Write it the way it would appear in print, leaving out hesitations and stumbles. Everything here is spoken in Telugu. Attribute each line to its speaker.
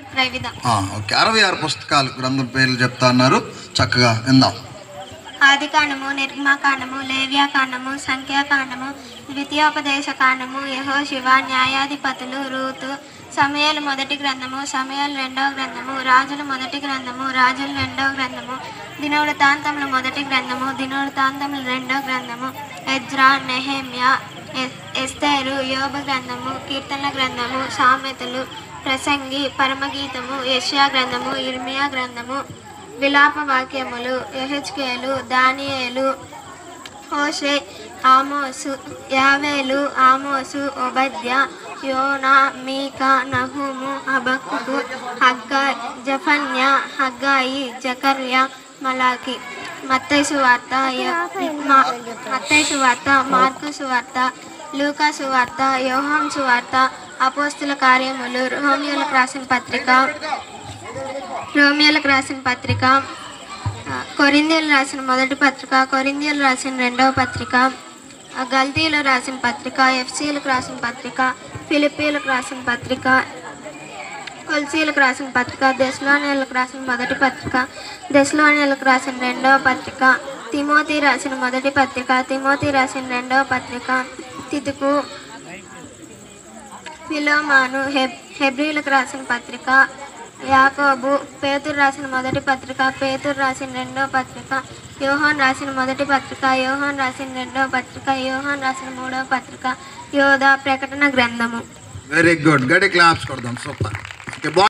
Speaker 1: ఓకే, 66 పుస్తకాలు గ్రంథం పేర్లు చెప్తా అన్నారు, చక్కగా విందాం.
Speaker 2: ఆదికాండము, నిర్గమకాండము, లేవ్యాకాండము, సంఖ్యాకాండము, ద్వితీయోపదేశకాండము, యెహోషువ, న్యాయాధిపతులు, రూతు, సమూయేలు మొదటి గ్రంథము, సమూయేలు రెండవ గ్రంథము, రాజుల మొదటి గ్రంథము, రాజుల రెండవ గ్రంథము, దినవృత్తాంతముల మొదటి గ్రంథము, దినవృత్తాంతముల రెండవ గ్రంథము, ఎజ్రా, నెహెమ్యా, ఎస్తేరు, యోబు గ్రంథము, కీర్తనల గ్రంథము, సామెతలు, ప్రసంగి, పరమగీతము, యెషయా గ్రంథము, ఇర్మియా గ్రంథము, విలాప వాక్యములు, యెహెజ్కేలు, దానియేలు, హోషే, ఆమోసు, యావేలు, ఆమోసు, ఓబద్య, యోనా, మీకా, నహూము, హబక్కుకు, హగ్గాయ్, జఫన్యా, హగ్గాయి, జకర్యా, మలాకి. మత్తయి సువార్త, మార్కు సువార్త, లూకా సువార్త, యోహాను సువార్త, అపోస్తుల కార్యములు, రోమియోలకు రాసిన పత్రిక, కొరింథీయులకు రాసిన మొదటి పత్రిక, కొరింథీయులకు రాసిన రెండవ పత్రిక, గల్తీయులకు రాసిన పత్రిక, ఎఫ్సీలకు రాసిన పత్రిక, ఫిలిప్పీలకు రాసిన పత్రిక, కొలసీయులకు రాసిన పత్రిక, థెస్సలోనికీయులకు రాసిన మొదటి పత్రిక, థెస్సలోనికీయులకు రాసిన రెండవ పత్రిక, తిమోతి రాసిన మొదటి పత్రిక, తిమోతి రాసిన రెండవ పత్రిక, తితుకు, ఫిలోమాను, హెబ్రీయులకు రాసిన పత్రిక, యాకోబు, పేతురు రాసిన మొదటి పత్రిక, పేతురు రాసిన రెండవ పత్రిక, యోహాను రాసిన మొదటి పత్రిక, యోహాను రాసిన రెండవ పత్రిక, యోహాను రాసిన మూడవ పత్రిక, యోధా, ప్రకటన గ్రంథము.
Speaker 1: వెరీ గుడ్, గడి క్లాప్స్ కొడదాం, సూపర్.